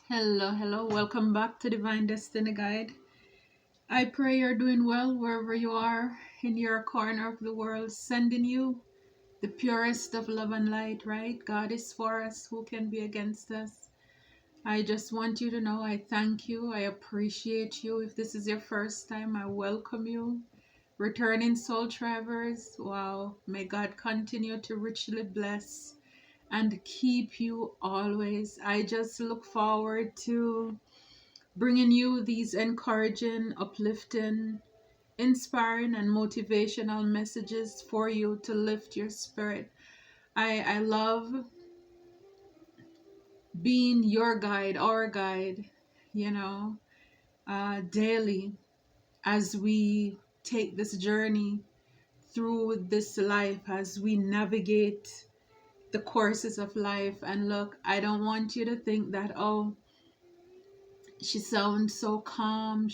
Hello. Welcome back to Divine Destiny Guide. I pray you're doing well wherever you are in your corner of the world, sending you the purest of love and light, right? God is for us. Who can be against us? I just want you to know I thank you. I appreciate you. If this is your first time, I welcome you. Returning soul travelers, wow. May God continue to richly bless and keep you always. I just look forward to bringing you these encouraging, uplifting, inspiring, and motivational messages for you to lift your spirit. I love being your guide, our guide, you know, daily as we take this journey through this life, as we navigate the courses of life. And look, I don't want you to think that, oh, she sounds so calm.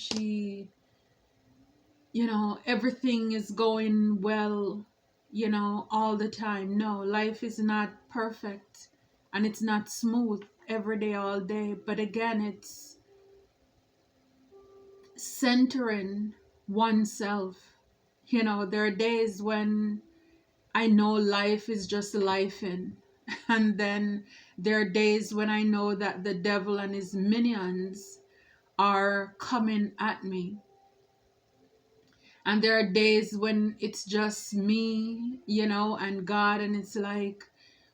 Everything is going well, all the time. No, life is not perfect and it's not smooth every day, all day. But again, it's centering oneself. There are days when I know life is just life in. And then there are days when I know that the devil and his minions are coming at me. And there are days when it's just me, and God, and it's like,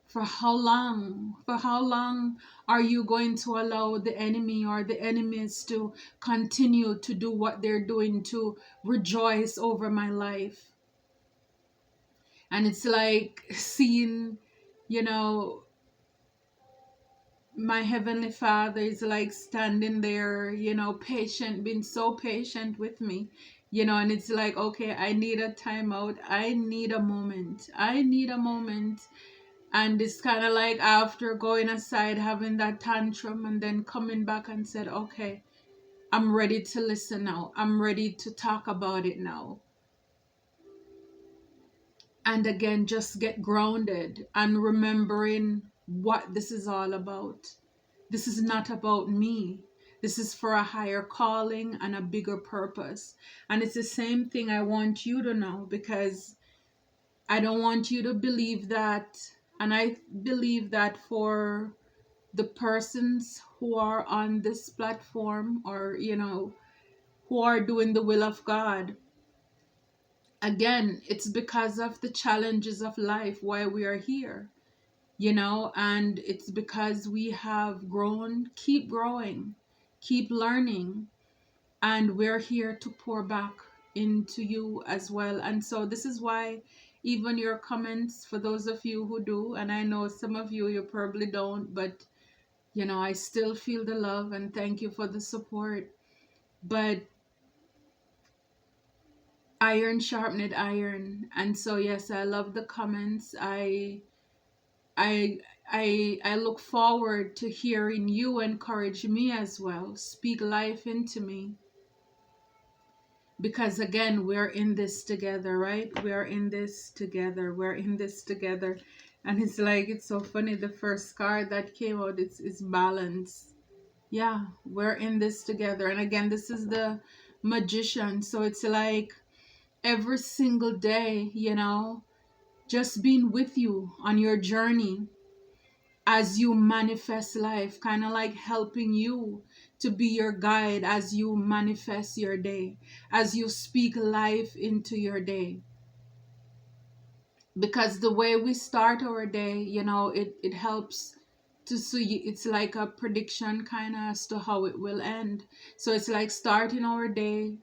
for how long? For how long are you going to allow the enemy or the enemies to continue to do what they're doing, to rejoice over my life? And it's like seeing, you know, my heavenly Father is like standing there, patient, being so patient with me, and it's like, okay, I need a timeout. I need a moment. I need a moment. And it's kind of like after going aside, having that tantrum, and then coming back and said, okay, I'm ready to listen now. I'm ready to talk about it now. And again, just get grounded and remembering what this is all about. This is not about me. This is for a higher calling and a bigger purpose. And it's the same thing I want you to know, because I don't want you to believe that. And I believe that for the persons who are on this platform, or, who are doing the will of God, again, it's because of the challenges of life why we are here, and it's because we have grown, keep growing, keep learning, and we're here to pour back into you as well. And so this is why even your comments, for those of you who do, and I know some of you probably don't, but I still feel the love and thank you for the support. But iron sharpened iron. And so yes, I love the comments. I I look forward to hearing you encourage me as well. Speak life into me. Because again, we're in this together, right? We're in this together. We're in this together. And it's like, it's so funny. The first card that came out is balance. Yeah, we're in this together. And again, this is the magician. So it's like every single day, just being with you on your journey as you manifest life, kind of like helping you to be your guide as you manifest your day, as you speak life into your day. Because the way we start our day, it helps to see, it's like a prediction kind of as to how it will end. So it's like starting our day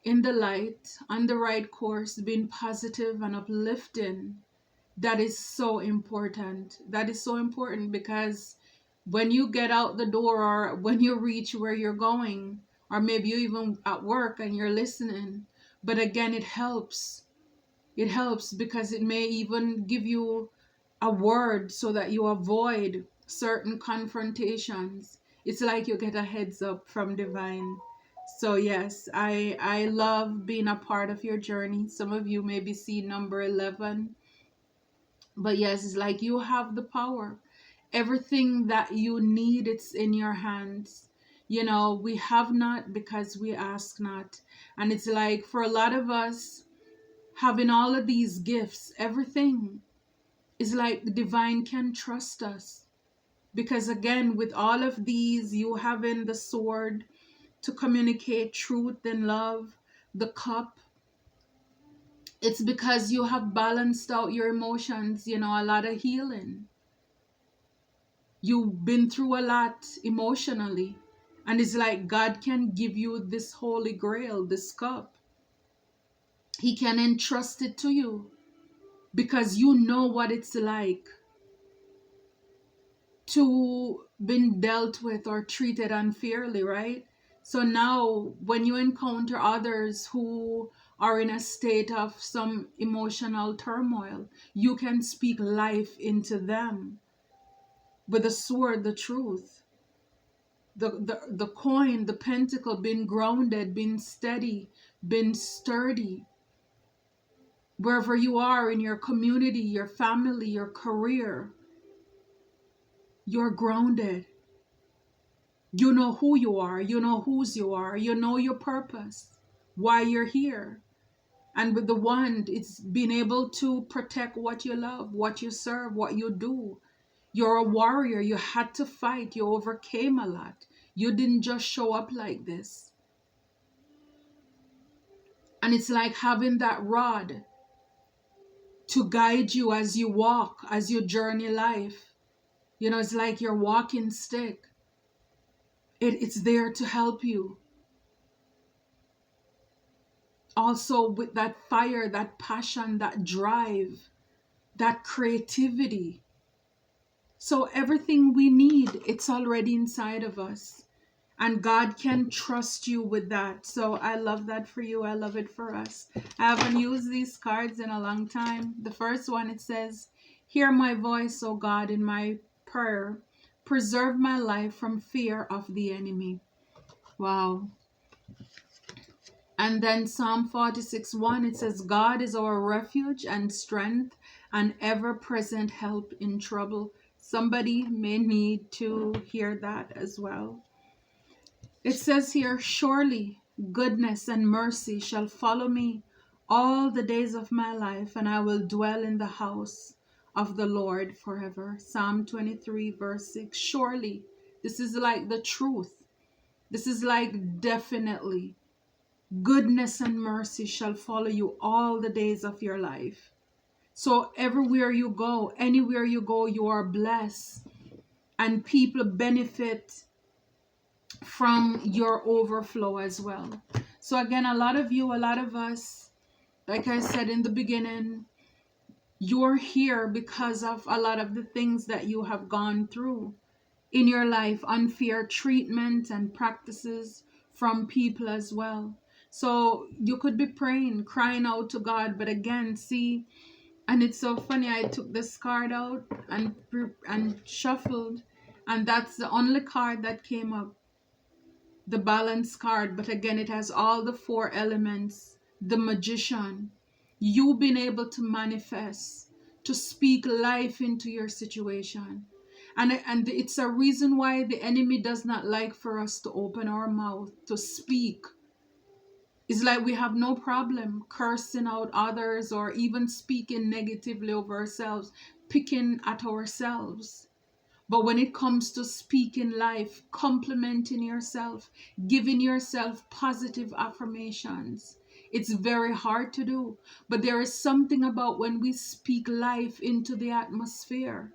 in the light, on the right course, being positive and uplifting. That is so important. That is so important, because when you get out the door, or when you reach where you're going, or maybe you even at work and you're listening, but again, it helps. It helps because it may even give you a word so that you avoid certain confrontations. It's like you get a heads up from divine. So yes, I love being a part of your journey. Some of you maybe see number 11. But yes, it's like you have the power. Everything that you need, it's in your hands. You know, we have not because we ask not. And it's like for a lot of us, having all of these gifts, everything is like the divine can trust us. Because again, with all of these, you having the sword to communicate truth and love, the cup, it's because you have balanced out your emotions, you know, a lot of healing. You've been through a lot emotionally. And it's like God can give you this holy grail, this cup. He can entrust it to you because you know what it's like to been dealt with or treated unfairly, right? So now when you encounter others who are in a state of some emotional turmoil, you can speak life into them with the sword, the truth. The coin, the pentacle, been grounded, been steady, been sturdy. Wherever you are in your community, your family, your career, you're grounded. You know who you are, you know whose you are, you know your purpose, why you're here. And with the wand, it's being able to protect what you love, what you serve, what you do. You're a warrior. You had to fight. You overcame a lot. You didn't just show up like this. And it's like having that rod to guide you as you walk, as you journey life. You know, it's like your walking stick. It's there to help you. Also with that fire, that passion, that drive, that creativity. So everything we need, it's already inside of us. And God can trust you with that. So I love that for you. I love it for us. I haven't used these cards in a long time. The first one, it says, "Hear my voice, O God, in my prayer. Preserve my life from fear of the enemy." Wow. And then Psalm 46:1, it says, "God is our refuge and strength, an ever-present help in trouble." Somebody may need to hear that as well. It says here, "Surely goodness and mercy shall follow me all the days of my life, and I will dwell in the house of the Lord forever." Psalm 23, verse 6. Surely. This is like the truth. This is like definitely. Goodness and mercy shall follow you all the days of your life. So everywhere you go, anywhere you go, you are blessed. And people benefit from your overflow as well. So again, a lot of you, a lot of us, like I said in the beginning, you're here because of a lot of the things that you have gone through in your life, unfair treatment and practices from people as well. So you could be praying, crying out to God, but again, see, and it's so funny, I took this card out and shuffled, and that's the only card that came up, the balance card. But again, it has all the four elements, the magician. You being able to manifest, to speak life into your situation. And it's a reason why the enemy does not like for us to open our mouth, to speak. It's like we have no problem cursing out others or even speaking negatively over ourselves, picking at ourselves. But when it comes to speaking life, complimenting yourself, giving yourself positive affirmations, it's very hard to do. But there is something about when we speak life into the atmosphere.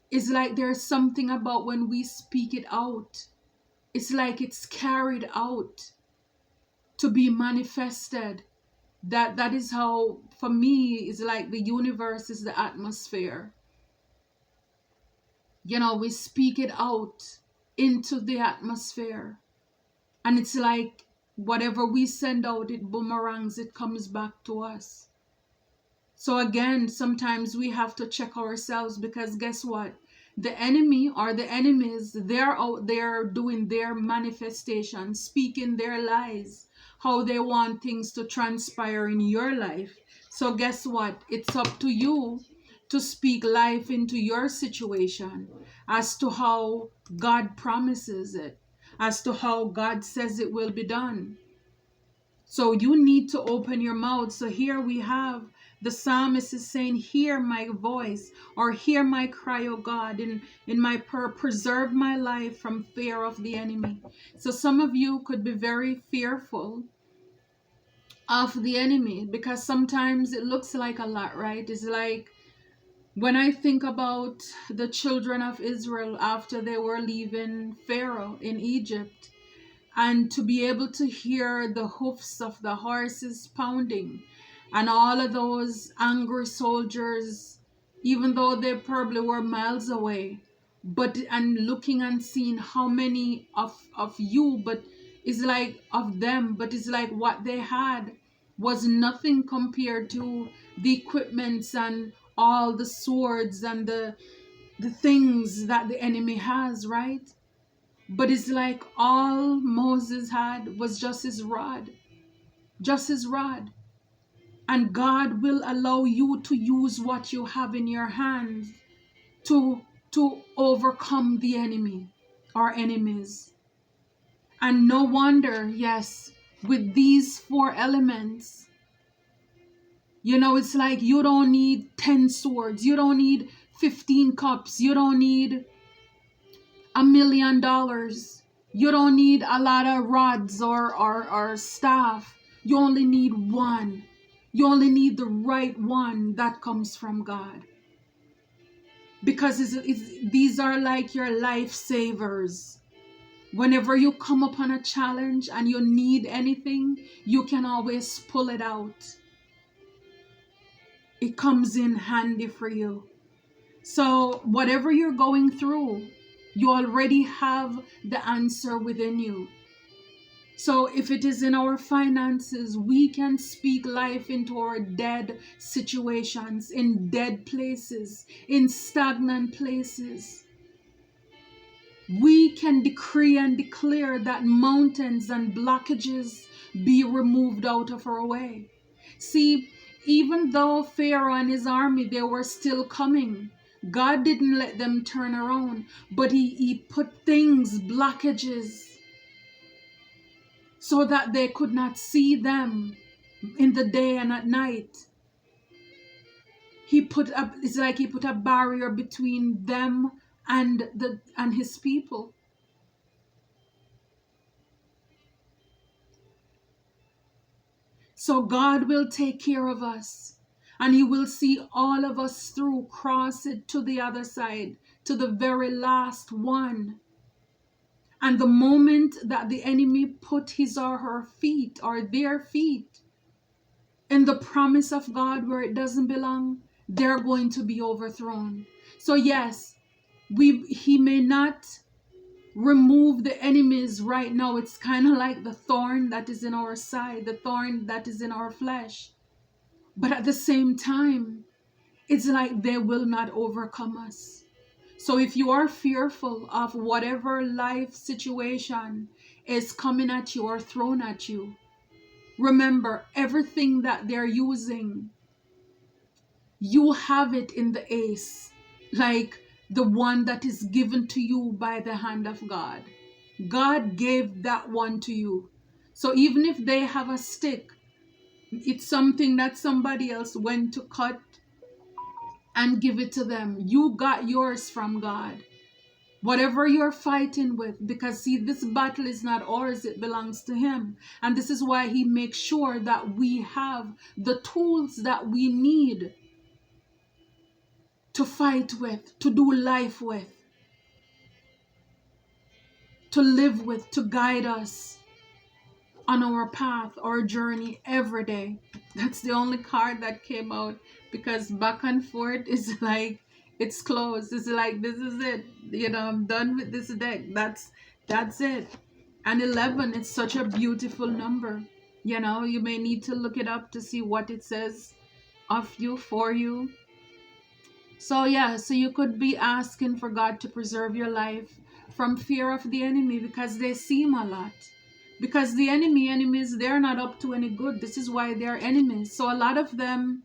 It's like there's something about when we speak it out. It's like it's carried out to be manifested. That is how, for me, it's like the universe is the atmosphere. You know, we speak it out into the atmosphere. And it's like whatever we send out, it boomerangs, it comes back to us. So again, sometimes we have to check ourselves, because guess what? The enemy or the enemies, they're out there doing their manifestation, speaking their lies, how they want things to transpire in your life. So guess what? It's up to you to speak life into your situation as to how God promises it, as to how God says it will be done. So you need to open your mouth. So here we have the psalmist is saying, hear my voice, or hear my cry, O God, in my prayer, preserve my life from fear of the enemy. So some of you could be very fearful of the enemy because sometimes it looks like a lot, right? It's like when I think about the children of Israel after they were leaving Pharaoh in Egypt, and to be able to hear the hoofs of the horses pounding and all of those angry soldiers, even though they probably were miles away, but and looking and seeing how many of you, but it's like of them, but it's like what they had was nothing compared to the equipments and all the swords and the things that the enemy has, right? But it's like all Moses had was just his rod, just his rod. And God will allow you to use what you have in your hands to overcome the enemy or enemies. And no wonder, yes, with these four elements, it's like you don't need 10 swords, you don't need 15 cups, you don't need $1 million. You don't need a lot of rods or staff. You only need one. You only need the right one that comes from God. Because these are like your lifesavers. Whenever you come upon a challenge and you need anything, you can always pull it out. It comes in handy for you. So whatever you're going through, you already have the answer within you. So if it is in our finances, we can speak life into our dead situations, in dead places, in stagnant places. We can decree and declare that mountains and blockages be removed out of our way. See, even though Pharaoh and his army, they were still coming, God didn't let them turn around, but he put things, blockages, so that they could not see them in the day and at night. It's like he put a barrier between them and his people. So God will take care of us, and he will see all of us through, cross it to the other side, to the very last one. And the moment that the enemy put his or her feet or their feet in the promise of God where it doesn't belong, they're going to be overthrown. So yes, he may not remove the enemies right now. It's kind of like the thorn that is in our side, the thorn that is in our flesh. But at the same time, it's like they will not overcome us. So if you are fearful of whatever life situation is coming at you or thrown at you, remember, everything that they're using, you have it in the ace, like the one that is given to you by the hand of God. God gave that one to you. So even if they have a stick, it's something that somebody else went to cut and give it to them. You got yours from God. Whatever you're fighting with, because see, this battle is not ours, it belongs to him. And this is why he makes sure that we have the tools that we need to fight with, to do life with, to live with, to guide us on our path, our journey every day. That's the only card that came out, because back and forth is like, it's closed. It's like, this is it. I'm done with this deck. That's it. And 11, it's such a beautiful number. You may need to look it up to see what it says of you, for you. So yeah, so you could be asking for God to preserve your life from fear of the enemy, because they seem a lot. Because the enemies, they're not up to any good. This is why they're enemies. So a lot of them,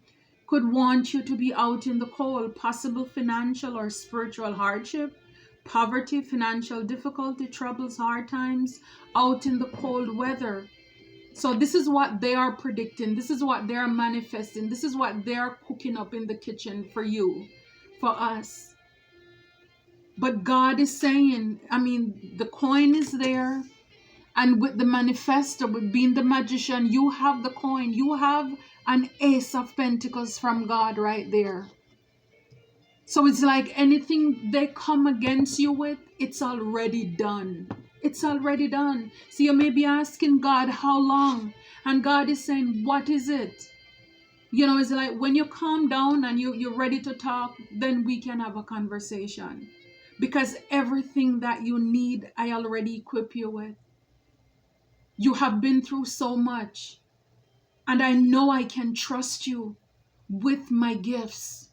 could want you to be out in the cold, possible financial or spiritual hardship, poverty, financial difficulty, troubles, hard times, out in the cold weather. So this is what they are predicting. This is what they are manifesting. This is what they are cooking up in the kitchen for you, for us. But God is saying, I mean, the coin is there. And with the manifesto, with being the magician, you have the coin. You have an ace of pentacles from God right there. So it's like anything they come against you with, it's already done. It's already done. So you may be asking God, how long? And God is saying, what is it? You know, it's like when you calm down and you're ready to talk, then we can have a conversation. Because everything that you need, I already equip you with. You have been through so much. And I know I can trust you with my gifts.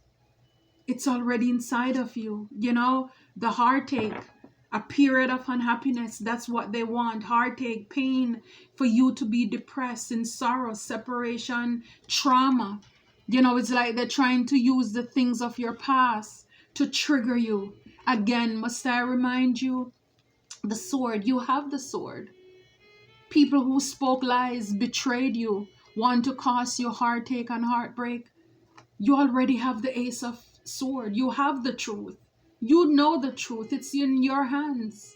It's already inside of you. You know, the heartache, a period of unhappiness, that's what they want. Heartache, pain, for you to be depressed, in sorrow, separation, trauma. You know, it's like they're trying to use the things of your past to trigger you. Again, must I remind you, the sword, you have the sword. People who spoke lies, betrayed you, want to cause you heartache and heartbreak. You already have the ace of sword. You have the truth. You know the truth. It's in your hands.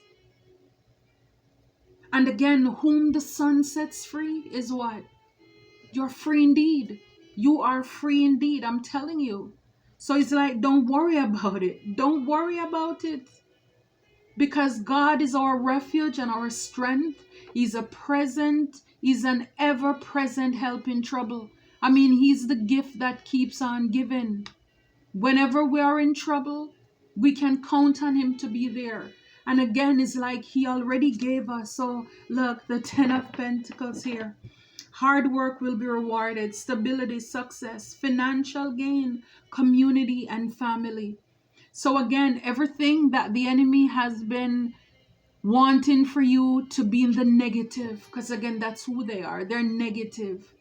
And again, whom the sun sets free is what? You're free indeed. You are free indeed. I'm telling you. So it's like, don't worry about it. Don't worry about it. Because God is our refuge and our strength. He's a present, He's an ever-present help in trouble. I mean, He's the gift that keeps on giving. Whenever we are in trouble, we can count on Him to be there. And again, it's like He already gave us. So look, the 10 of Pentacles here. Hard work will be rewarded, stability, success, financial gain, community, and family. So again, everything that the enemy has been wanting for you to be in the negative, because again, that's who they are. They're negative.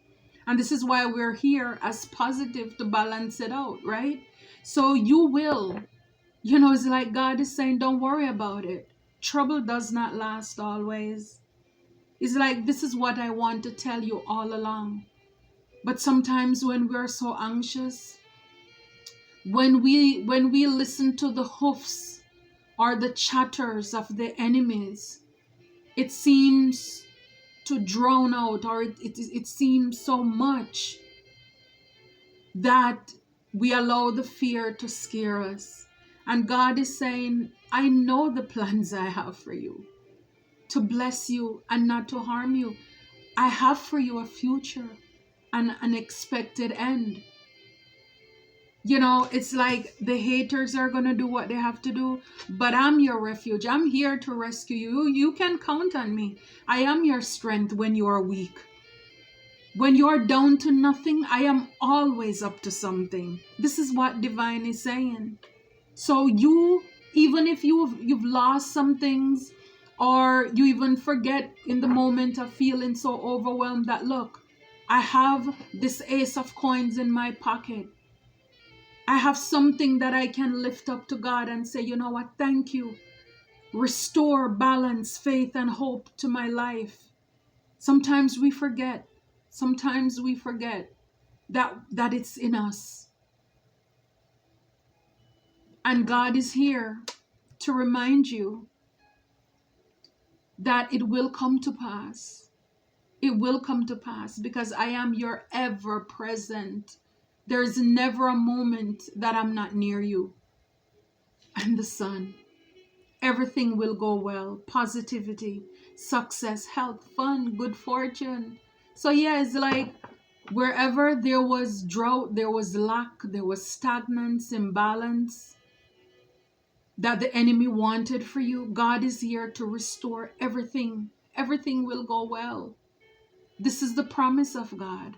And this is why we're here as positive to balance it out, right? So you will, you know, it's like God is saying, don't worry about it. Trouble does not last always. It's like, this is what I want to tell you all along. But sometimes when we're so anxious, when we listen to the hoofs or the chatters of the enemies, it seems to drown out, or it seems so much that we allow the fear to scare us. And God is saying, I know the plans I have for you, to bless you and not to harm you. I have for you a future, an unexpected end. You know, it's like the haters are going to do what they have to do, but I'm your refuge. I'm here to rescue you. You can count on me. I am your strength when you are weak. When you are down to nothing, I am always up to something. This is what divine is saying. So you, even if you've lost some things, or you even forget in the moment of feeling so overwhelmed that, look, I have this ace of coins in my pocket. I have something that I can lift up to God and say, you know what, thank you. Restore balance, faith, and hope to my life. Sometimes we forget. Sometimes we forget that it's in us. And God is here to remind you that it will come to pass. It will come to pass because I am your ever present. There's never a moment that I'm not near you. And the sun. Everything will go well. Positivity, success, health, fun, good fortune. So yeah, it's like wherever there was drought, there was lack, there was stagnance, imbalance that the enemy wanted for you, God is here to restore everything. Everything will go well. This is the promise of God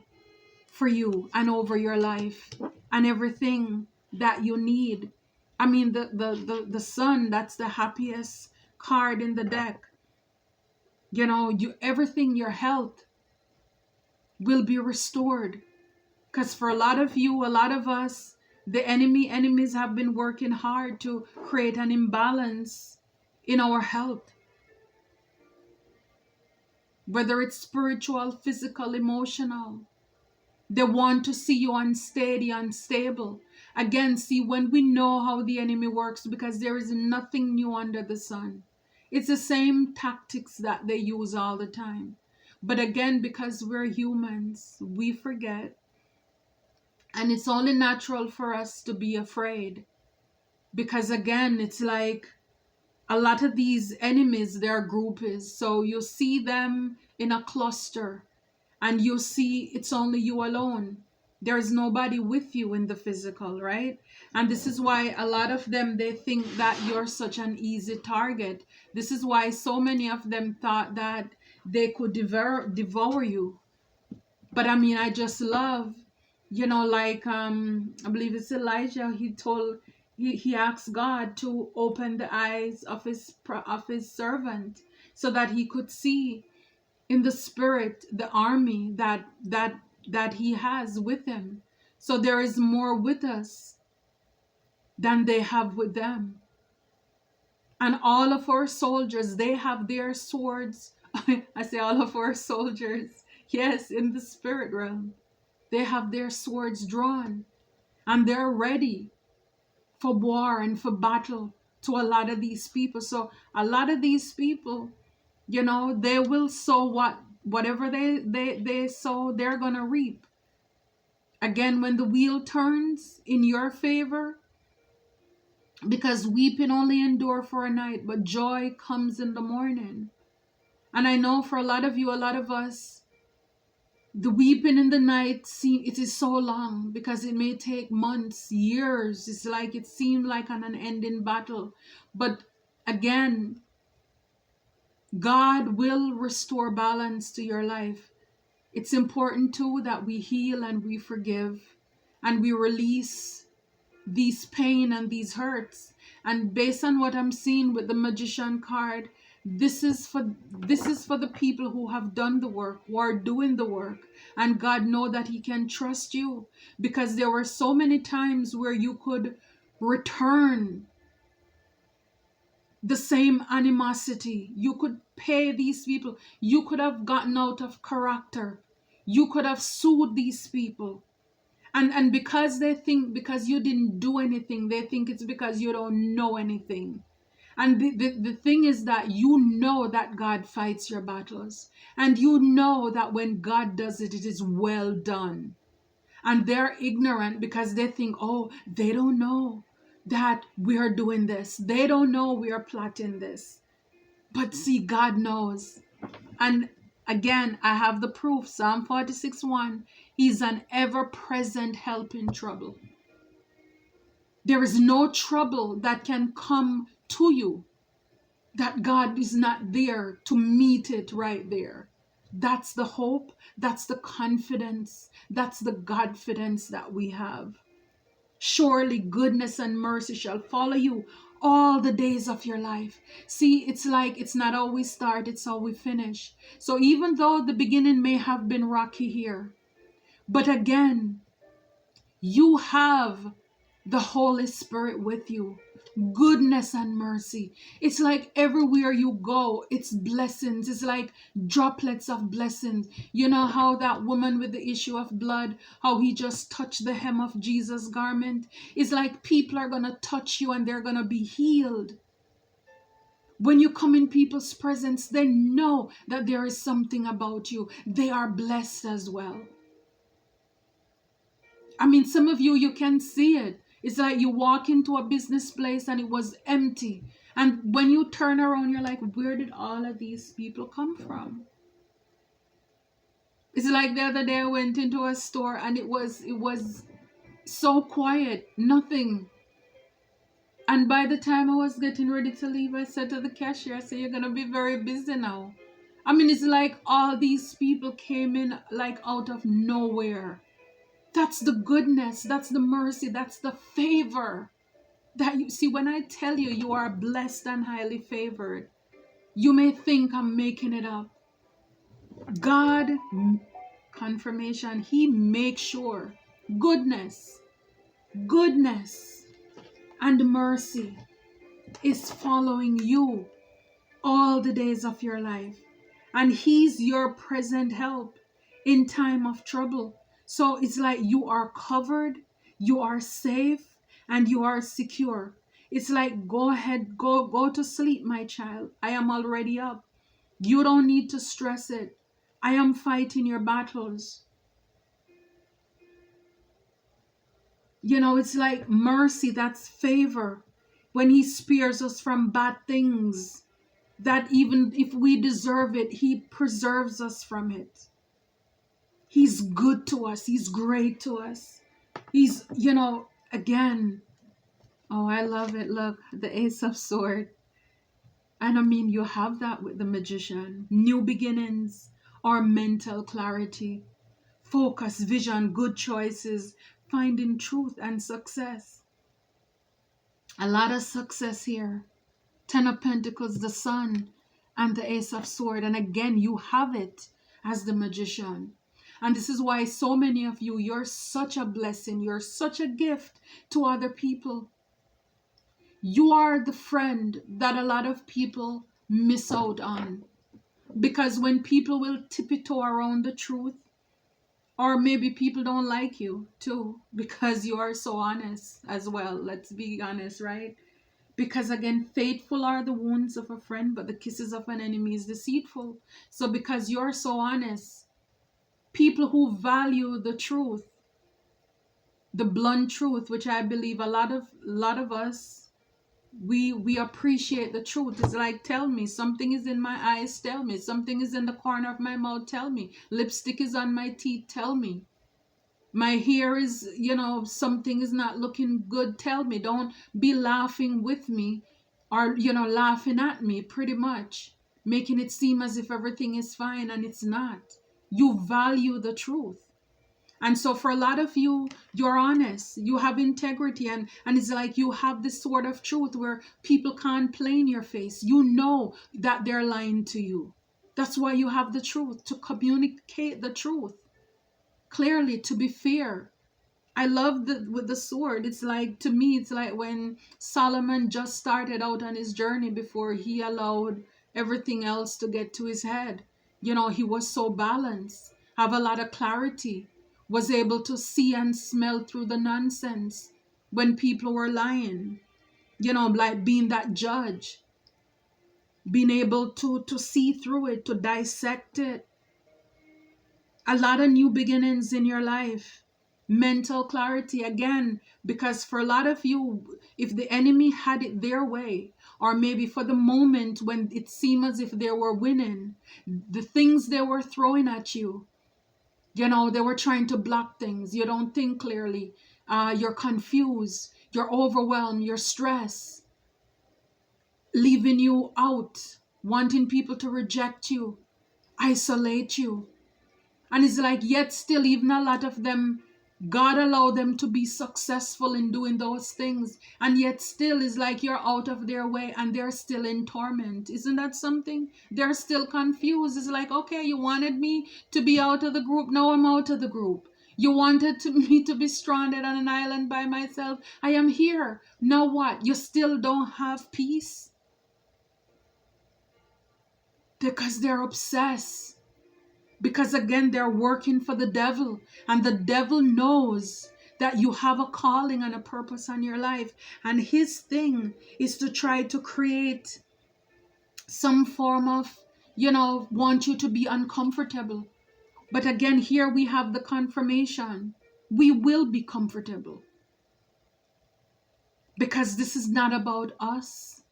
for you and over your life and everything that you need. I mean, the sun, that's the happiest card in the deck. You know, everything, your health will be restored. Because for a lot of you, a lot of us, the enemies have been working hard to create an imbalance in our health, whether it's spiritual, physical, emotional. They want to see you unsteady, unstable. Again, see, when we know how the enemy works, because there is nothing new under the sun, it's the same tactics that they use all the time. But again, because we're humans, we forget. And it's only natural for us to be afraid. Because again, it's like a lot of these enemies, their group is. So you see them in a cluster and you see it's only you alone. There's nobody with you in the physical, right? And this is why a lot of them, they think that you're such an easy target. This is why so many of them thought that they could devour you. But I mean, I just love, like I believe it's Elijah. He asked God to open the eyes of his servant so that he could see in the spirit the army that he has with him. So there is more with us than they have with them. And all of our soldiers, they have their swords. I say all of our soldiers, yes, in the spirit realm. They have their swords drawn and they're ready for war and for battle to a lot of these people. So a lot of these people, they will sow whatever they sow, they're gonna reap. Again, when the wheel turns in your favor, because weeping only endure for a night, but joy comes in the morning. And I know for a lot of you, a lot of us, the weeping in the night, it is so long because it may take months, years. It's like it seemed like an unending battle. But again, God will restore balance to your life. It's important too that we heal and we forgive and we release these pain and these hurts. And based on what I'm seeing with the Magician card, this is for the people who have done the work, who are doing the work, and God know that he can trust you, because there were so many times where you could return the same animosity. You could pay these people. You could have gotten out of character. You could have sued these people. And because they think, because you didn't do anything, they think it's because you don't know anything. And the thing is that you know that God fights your battles. And you know that when God does it, it is well done. And they're ignorant because they think, oh, they don't know that we are doing this. They don't know we are plotting this. But see, God knows. And again, I have the proof. Psalm 46:1. He's an ever-present help in trouble. There is no trouble that can come to you that God is not there to meet it right there. That's the hope. That's the confidence. That's the Godfidence that we have. Surely goodness and mercy shall follow you all the days of your life. See, it's like it's not how we start, it's how we finish. So even though the beginning may have been rocky here, but again, you have the Holy Spirit with you. Goodness and mercy. It's like everywhere you go, it's blessings. It's like droplets of blessings. You know how that woman with the issue of blood, how he just touched the hem of Jesus' garment? It's like people are going to touch you and they're going to be healed. When you come in people's presence, they know that there is something about you. They are blessed as well. I mean, some of you, you can see it. It's like you walk into a business place and it was empty. And when you turn around, you're like, where did all of these people come from? It's like the other day I went into a store and it was so quiet, nothing. And by the time I was getting ready to leave, I said to the cashier, I said, you're going to be very busy now. I mean, it's like all these people came in like out of nowhere. That's the goodness, that's the mercy, that's the favor. That you see, when I tell you you are blessed and highly favored, you may think I'm making it up. God, confirmation, he makes sure Goodness, goodness, and mercy is following you all the days of your life. And He's your present help in time of trouble. So it's like you are covered, you are safe, and you are secure. It's like, go ahead, go to sleep, my child. I am already up. You don't need to stress it. I am fighting your battles. It's like mercy, that's favor. When He spares us from bad things, that even if we deserve it, He preserves us from it. He's good to us. He's great to us. He's, again, oh, I love it. Look, the Ace of Sword. And I mean, you have that with the Magician. New beginnings or mental clarity, focus, vision, good choices, finding truth and success. A lot of success here. Ten of Pentacles, the Sun, and the Ace of Sword. And again, you have it as the Magician. And this is why so many of you, you're such a blessing. You're such a gift to other people. You are the friend that a lot of people miss out on. Because when people will tiptoe around the truth, or maybe people don't like you too, because you are so honest as well. Let's be honest, right? Because again, faithful are the wounds of a friend, but the kisses of an enemy is deceitful. So because you're so honest, people who value the truth, the blunt truth, which I believe a lot of us, we appreciate the truth. It's like, tell me, something is in my eyes, tell me. Something is in the corner of my mouth, tell me. Lipstick is on my teeth, tell me. My hair is, something is not looking good, tell me. Don't be laughing with me or, laughing at me, pretty much. Making it seem as if everything is fine and it's not. You value the truth. And so for a lot of you, you're honest, you have integrity, and it's like you have this sort of truth where people can't play in your face. You know that they're lying to you. That's why you have the truth, to communicate the truth clearly, to be fair. I love with the sword. It's like, to me, it's like when Solomon just started out on his journey before he allowed everything else to get to his head. He was so balanced, have a lot of clarity, was able to see and smell through the nonsense when people were lying. Like being that judge, being able to see through it, to dissect it. A lot of new beginnings in your life. Mental clarity again, because for a lot of you, if the enemy had it their way, or maybe for the moment when it seemed as if they were winning, the things they were throwing at you, they were trying to block things. You don't think clearly. You're confused. You're overwhelmed. You're stressed. Leaving you out. Wanting people to reject you. Isolate you. And it's like, yet still, even a lot of them, God allowed them to be successful in doing those things. And yet still, it's like you're out of their way and they're still in torment. Isn't that something? They're still confused. It's like, okay, you wanted me to be out of the group. Now I'm out of the group. You wanted me to be stranded on an island by myself. I am here. Now what? You still don't have peace? Because they're obsessed. Because again, they're working for the devil, and the devil knows that you have a calling and a purpose on your life, and his thing is to try to create some form of, want you to be uncomfortable. But again, here we have the confirmation. We will be comfortable, because this is not about us.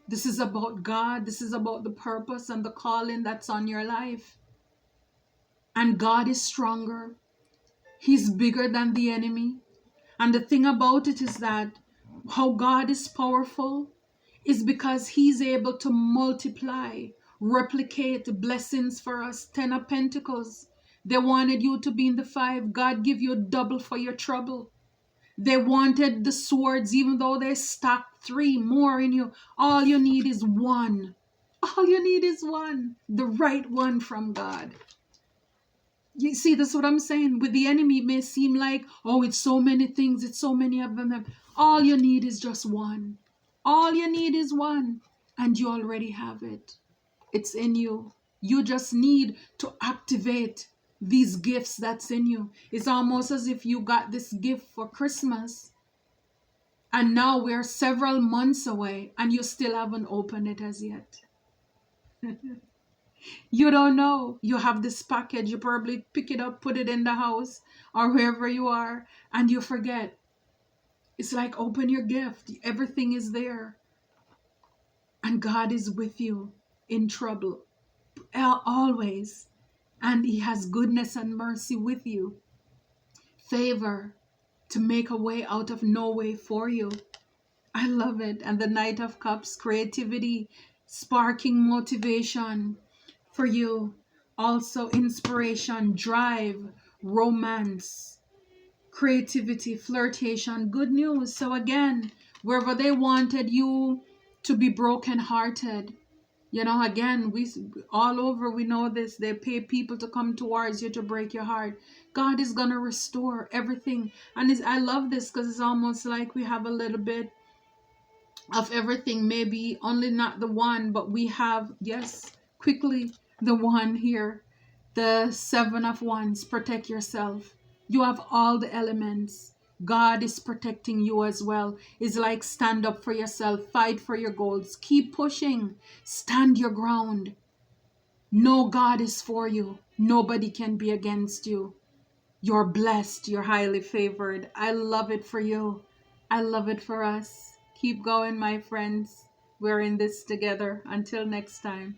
This is about God. This is about the purpose and the calling that's on your life. And God is stronger. He's bigger than the enemy. And the thing about it is that how God is powerful is because he's able to multiply, replicate blessings for us. 10 of Pentacles. They wanted you to be in the 5. God give you double for your trouble. They wanted the swords, even though they stacked 3 more in you. All you need is one. All you need is one. The right one from God. You see, that's what I'm saying. With the enemy, it may seem like, oh, it's so many things, it's so many of them. All you need is just one. All you need is one, and you already have it. It's in you. You just need to activate these gifts that's in you. It's almost as if you got this gift for Christmas, and now we're several months away, and you still haven't opened it as yet. You don't know. You have this package, you probably pick it up, put it in the house or wherever you are, and you forget. It's like open your gift. Everything is there. And God is with you in trouble always. And He has goodness and mercy with you. Favor to make a way out of no way for you. I love it. And the Knight of Cups, creativity, sparking motivation for you. Also inspiration, drive, romance, creativity, flirtation, good news. So again, wherever they wanted you to be brokenhearted, again, we all over, we know this. They pay people to come towards you to break your heart. God is gonna restore everything, and I love this because it's almost like we have a little bit of everything. Maybe only not the one, but we have, yes, quickly, the one here, the Seven of Wands. Protect yourself. You have all the elements. God is protecting you as well. It's like stand up for yourself, fight for your goals, keep pushing, stand your ground. Know God is for you. Nobody can be against you. You're blessed. You're highly favored. I love it for you. I love it for us. Keep going, my friends. We're in this together. Until next time.